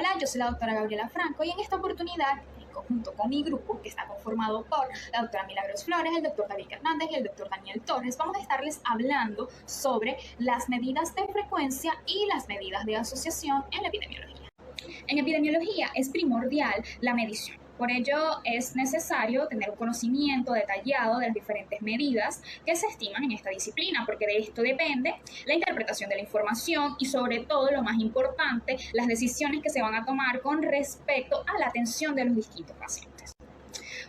Hola, yo soy la doctora Gabriela Franco y en esta oportunidad, junto con mi grupo, que está conformado por la doctora Milagros Flores, el doctor David Hernández y el doctor Daniel Torres, vamos a estarles hablando sobre las medidas de frecuencia y las medidas de asociación en la epidemiología. En epidemiología es primordial la medición. Por ello es necesario tener un conocimiento detallado de las diferentes medidas que se estiman en esta disciplina, porque de esto depende la interpretación de la información y, sobre todo, lo más importante, las decisiones que se van a tomar con respecto a la atención de los distintos pacientes.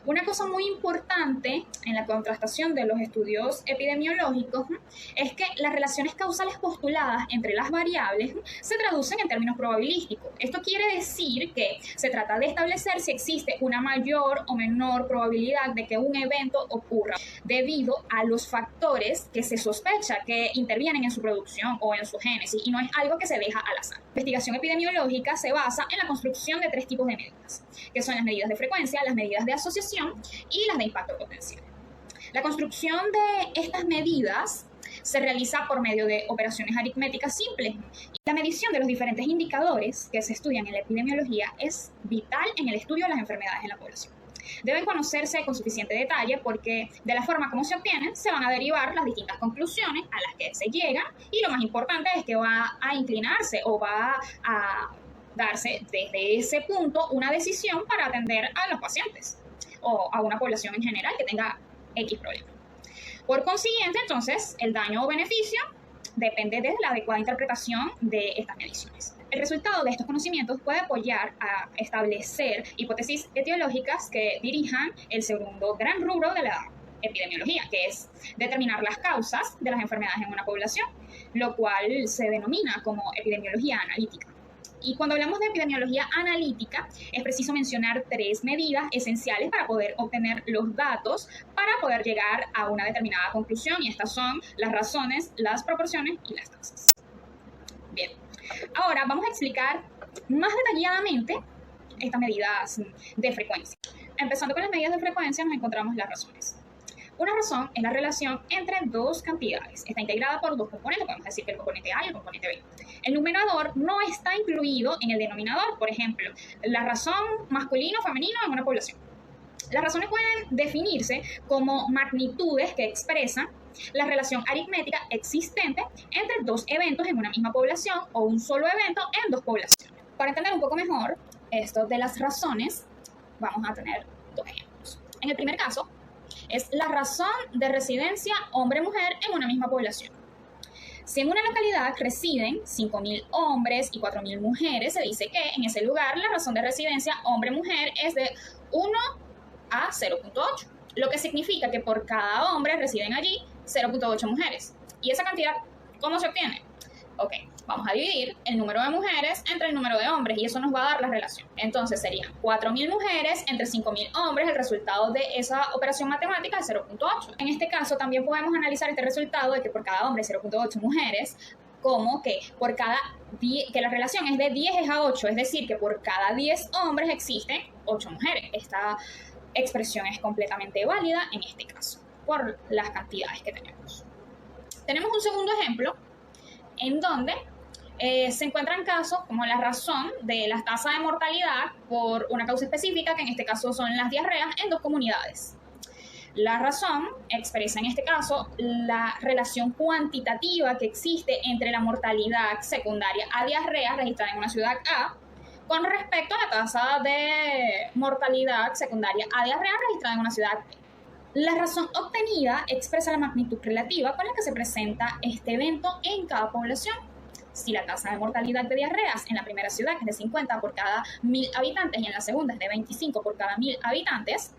Una cosa muy importante en la contrastación de los estudios epidemiológicos es que las relaciones causales postuladas entre las variables se traducen en términos probabilísticos. Esto quiere decir que se trata de establecer si existe una mayor o menor probabilidad de que un evento ocurra debido a los factores que se sospecha que intervienen en su producción o en su génesis, y no es algo que se deja al azar. La investigación epidemiológica se basa en la construcción de 3 tipos de medidas, que son las medidas de frecuencia, las medidas de asociación y las de impacto potencial. La construcción de estas medidas se realiza por medio de operaciones aritméticas simples. La medición de los diferentes indicadores que se estudian en la epidemiología es vital en el estudio de las enfermedades en la población. Deben conocerse con suficiente detalle porque de la forma como se obtienen se van a derivar las distintas conclusiones a las que se llegan, y lo más importante es que va a inclinarse o va a darse desde ese punto una decisión para atender a los pacientes o a una población en general que tenga X problema. Por consiguiente, entonces, el daño o beneficio depende de la adecuada interpretación de estas mediciones. El resultado de estos conocimientos puede apoyar a establecer hipótesis etiológicas que dirijan el segundo gran rubro de la epidemiología, que es determinar las causas de las enfermedades en una población, lo cual se denomina como epidemiología analítica. Y cuando hablamos de epidemiología analítica, es preciso mencionar 3 medidas esenciales para poder obtener los datos para poder llegar a una determinada conclusión, y estas son las razones, las proporciones y las tasas. Bien, ahora vamos a explicar más detalladamente estas medidas de frecuencia. Empezando con las medidas de frecuencia, nos encontramos las razones. Una razón es la relación entre 2 cantidades. Está integrada por 2 componentes, podemos decir que el componente A y el componente B. El numerador no está incluido en el denominador. Por ejemplo, la razón masculino o femenino en una población. Las razones pueden definirse como magnitudes que expresan la relación aritmética existente entre 2 eventos en una misma población o un solo evento en 2 poblaciones. Para entender un poco mejor esto de las razones, vamos a tener 2 ejemplos. En el primer caso, es la razón de residencia hombre-mujer en una misma población. Si en una localidad residen 5.000 hombres y 4.000 mujeres, se dice que en ese lugar la razón de residencia hombre-mujer es de 1 a 0.8, lo que significa que por cada hombre residen allí 0.8 mujeres. ¿Y esa cantidad cómo se obtiene? Ok, vamos a dividir el número de mujeres entre el número de hombres y eso nos va a dar la relación. Entonces serían 4.000 mujeres entre 5.000 hombres. El resultado de esa operación matemática es 0.8. En este caso también podemos analizar este resultado de que por cada hombre 0.8 mujeres, como que por cada que la relación es de 10 a 8, es decir, que por cada 10 hombres existen 8 mujeres. Esta expresión es completamente válida en este caso, por las cantidades que tenemos. Tenemos un segundo ejemplo en donde se encuentran casos como la razón de la tasa de mortalidad por una causa específica, que en este caso son las diarreas en 2 comunidades. La razón expresa en este caso la relación cuantitativa que existe entre la mortalidad secundaria a diarrea registrada en una ciudad A con respecto a la tasa de mortalidad secundaria a diarrea registrada en una ciudad B. La razón obtenida expresa la magnitud relativa con la que se presenta este evento en cada población. Si la tasa de mortalidad de diarreas en la primera ciudad es de 50 por cada 1.000 habitantes y en la segunda es de 25 por cada 1.000 habitantes,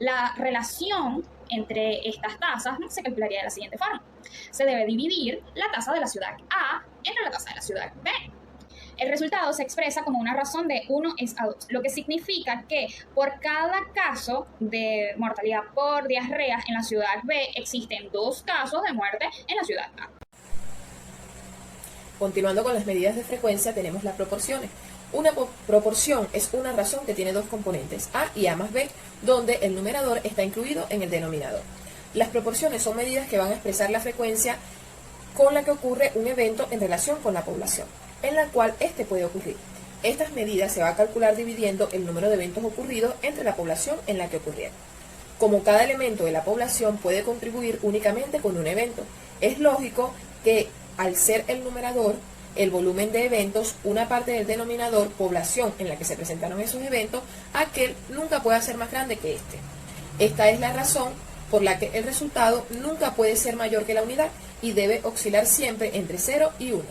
la relación entre estas tasas se calcularía de la siguiente forma. Se debe dividir la tasa de la ciudad A entre la tasa de la ciudad B. El resultado se expresa como una razón de 1:2, lo que significa que por cada caso de mortalidad por diarrea en la ciudad B existen 2 casos de muerte en la ciudad A. Continuando con las medidas de frecuencia, tenemos las proporciones. Una proporción es una razón que tiene 2 componentes, A y A más B, donde el numerador está incluido en el denominador. Las proporciones son medidas que van a expresar la frecuencia con la que ocurre un evento en relación con la población, en la cual este puede ocurrir. Estas medidas se va a calcular dividiendo el número de eventos ocurridos entre la población en la que ocurrieron. Como cada elemento de la población puede contribuir únicamente con un evento, es lógico que al ser el numerador, el volumen de eventos, una parte del denominador, población en la que se presentaron esos eventos, aquel nunca pueda ser más grande que este. Esta es la razón por la que el resultado nunca puede ser mayor que la unidad y debe oscilar siempre entre 0 y 1.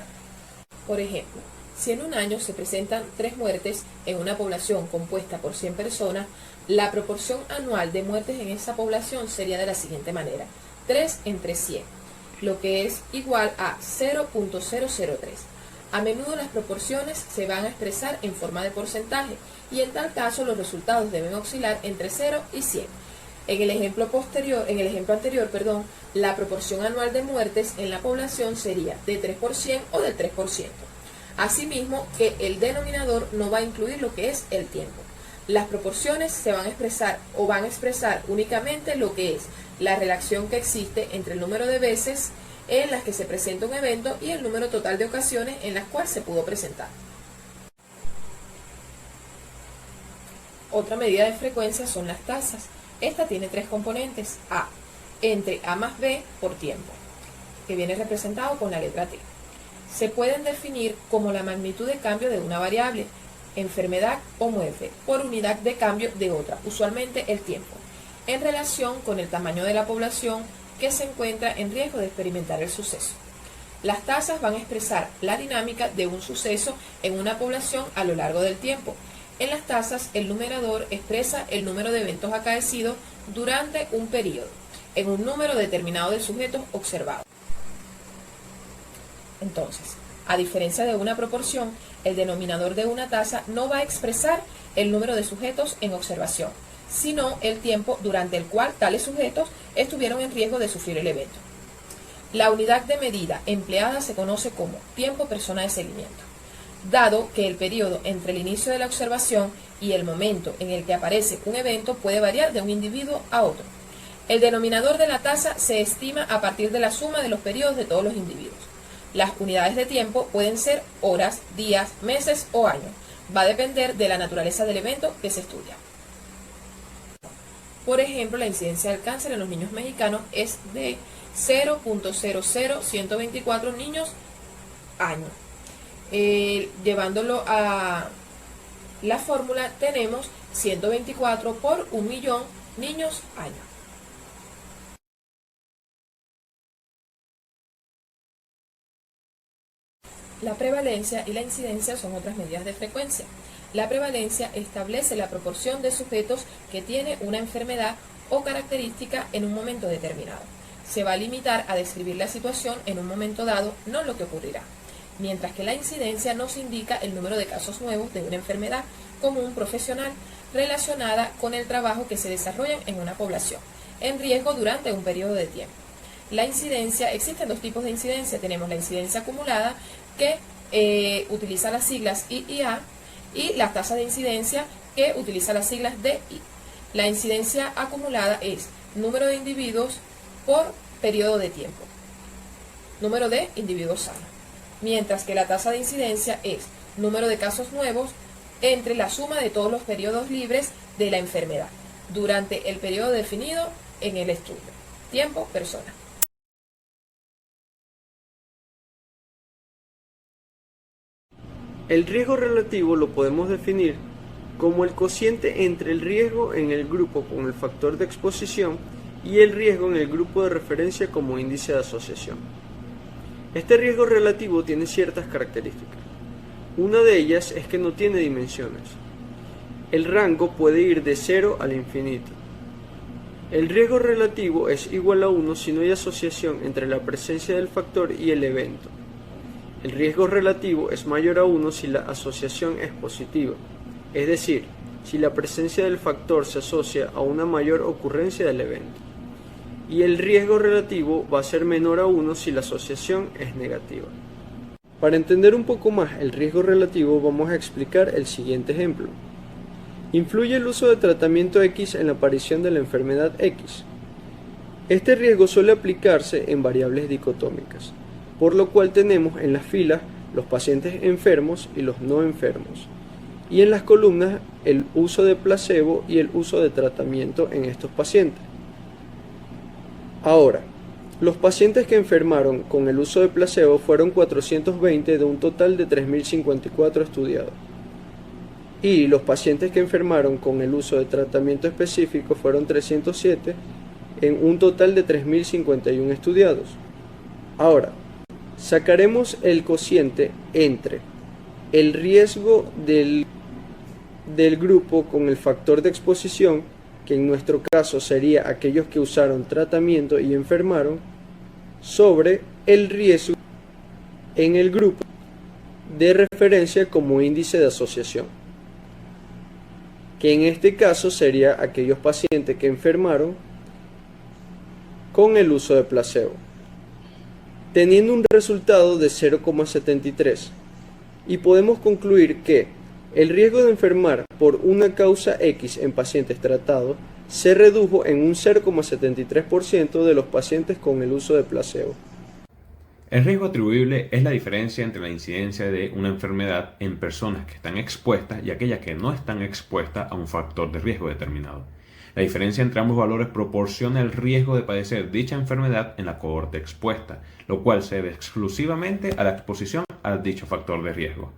Por ejemplo, si en un año se presentan 3 muertes en una población compuesta por 100 personas, la proporción anual de muertes en esa población sería de la siguiente manera: 3 entre 100, lo que es igual a 0.003. A menudo las proporciones se van a expresar en forma de porcentaje y en tal caso los resultados deben oscilar entre 0 y 100. En el ejemplo anterior, la proporción anual de muertes en la población sería de 3 por 100 o del 3%. Asimismo, que el denominador no va a incluir lo que es el tiempo. Las proporciones se van a expresar únicamente lo que es la relación que existe entre el número de veces en las que se presenta un evento y el número total de ocasiones en las cuales se pudo presentar. Otra medida de frecuencia son las tasas. Esta tiene 3 componentes: A, entre A más B por tiempo, que viene representado con la letra T. Se pueden definir como la magnitud de cambio de una variable, enfermedad o muerte, por unidad de cambio de otra, usualmente el tiempo, en relación con el tamaño de la población que se encuentra en riesgo de experimentar el suceso. Las tasas van a expresar la dinámica de un suceso en una población a lo largo del tiempo. En las tasas, el numerador expresa el número de eventos acaecidos durante un periodo, en un número determinado de sujetos observados. Entonces, a diferencia de una proporción, el denominador de una tasa no va a expresar el número de sujetos en observación, sino el tiempo durante el cual tales sujetos estuvieron en riesgo de sufrir el evento. La unidad de medida empleada se conoce como tiempo persona de seguimiento, dado que el periodo entre el inicio de la observación y el momento en el que aparece un evento puede variar de un individuo a otro. El denominador de la tasa se estima a partir de la suma de los periodos de todos los individuos. Las unidades de tiempo pueden ser horas, días, meses o años. Va a depender de la naturaleza del evento que se estudia. Por ejemplo, la incidencia del cáncer en los niños mexicanos es de 0.00124 niños año. Llevándolo a la fórmula, tenemos 124 por 1.000.000 niños año. La prevalencia y la incidencia son otras medidas de frecuencia. La prevalencia establece la proporción de sujetos que tiene una enfermedad o característica en un momento determinado. Se va a limitar a describir la situación en un momento dado, no lo que ocurrirá. Mientras que la incidencia nos indica el número de casos nuevos de una enfermedad común profesional relacionada con el trabajo que se desarrolla en una población, en riesgo durante un periodo de tiempo. La incidencia, existen 2 tipos de incidencia. Tenemos la incidencia acumulada, que utiliza las siglas I y A, y la tasa de incidencia, que utiliza las siglas D y I. La incidencia acumulada es número de individuos por periodo de tiempo, número de individuos sanos, mientras que la tasa de incidencia es número de casos nuevos entre la suma de todos los periodos libres de la enfermedad durante el periodo definido en el estudio. Tiempo, persona. El riesgo relativo lo podemos definir como el cociente entre el riesgo en el grupo con el factor de exposición y el riesgo en el grupo de referencia como índice de asociación. Este riesgo relativo tiene ciertas características. Una de ellas es que no tiene dimensiones. El rango puede ir de 0 al infinito. El riesgo relativo es igual a 1 si no hay asociación entre la presencia del factor y el evento. El riesgo relativo es mayor a 1 si la asociación es positiva, es decir, si la presencia del factor se asocia a una mayor ocurrencia del evento. Y el riesgo relativo va a ser menor a 1 si la asociación es negativa. Para entender un poco más el riesgo relativo, vamos a explicar el siguiente ejemplo. Influye el uso de tratamiento X en la aparición de la enfermedad X. Este riesgo suele aplicarse en variables dicotómicas, por lo cual tenemos en las filas los pacientes enfermos y los no enfermos. y en las columnas el uso de placebo y el uso de tratamiento en estos pacientes. Ahora, los pacientes que enfermaron con el uso de placebo fueron 420 de un total de 3.054 estudiados. Y los pacientes que enfermaron con el uso de tratamiento específico fueron 307 en un total de 3.051 estudiados. Ahora, sacaremos el cociente entre el riesgo del grupo con el factor de exposición, que en nuestro caso sería aquellos que usaron tratamiento y enfermaron, sobre el riesgo en el grupo de referencia como índice de asociación, que en este caso sería aquellos pacientes que enfermaron con el uso de placebo, teniendo un resultado de 0,73, y podemos concluir que el riesgo de enfermar por una causa X en pacientes tratados se redujo en un 0,73% de los pacientes con el uso de placebo. El riesgo atribuible es la diferencia entre la incidencia de una enfermedad en personas que están expuestas y aquellas que no están expuestas a un factor de riesgo determinado. La diferencia entre ambos valores proporciona el riesgo de padecer dicha enfermedad en la cohorte expuesta, lo cual se debe exclusivamente a la exposición a dicho factor de riesgo.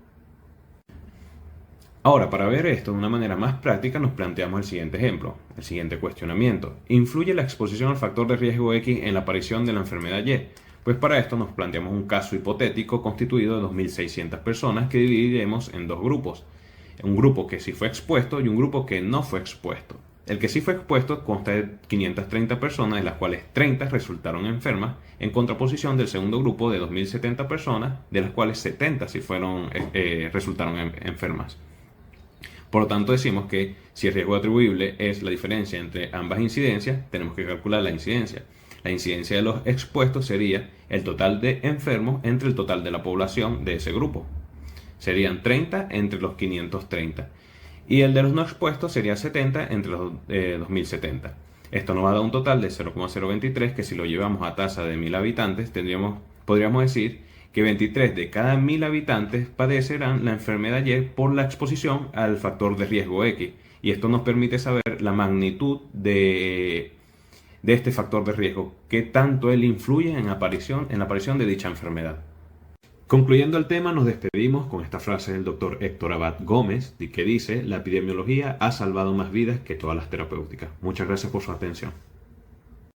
Ahora, para ver esto de una manera más práctica, nos planteamos el siguiente ejemplo, el siguiente cuestionamiento. ¿Influye la exposición al factor de riesgo X en la aparición de la enfermedad Y? Pues para esto nos planteamos un caso hipotético constituido de 2.600 personas que dividiremos en dos grupos. Un grupo que sí fue expuesto y un grupo que no fue expuesto. El que sí fue expuesto consta de 530 personas, de las cuales 30 resultaron enfermas, en contraposición del segundo grupo de 2.070 personas, de las cuales 70 sí resultaron enfermas. Por lo tanto, decimos que si el riesgo atribuible es la diferencia entre ambas incidencias, tenemos que calcular la incidencia. La incidencia de los expuestos sería el total de enfermos entre el total de la población de ese grupo. Serían 30 entre los 530. Y el de los no expuestos sería 70 entre los 2070. Esto nos va a dar un total de 0,023, que si lo llevamos a tasa de 1000 habitantes, podríamos decir que 23 de cada 1000 habitantes padecerán la enfermedad Y por la exposición al factor de riesgo X. Y esto nos permite saber la magnitud de este factor de riesgo, qué tanto él influye en la aparición de dicha enfermedad. Concluyendo el tema, nos despedimos con esta frase del doctor Héctor Abad Gómez, que dice: la epidemiología ha salvado más vidas que todas las terapéuticas. Muchas gracias por su atención.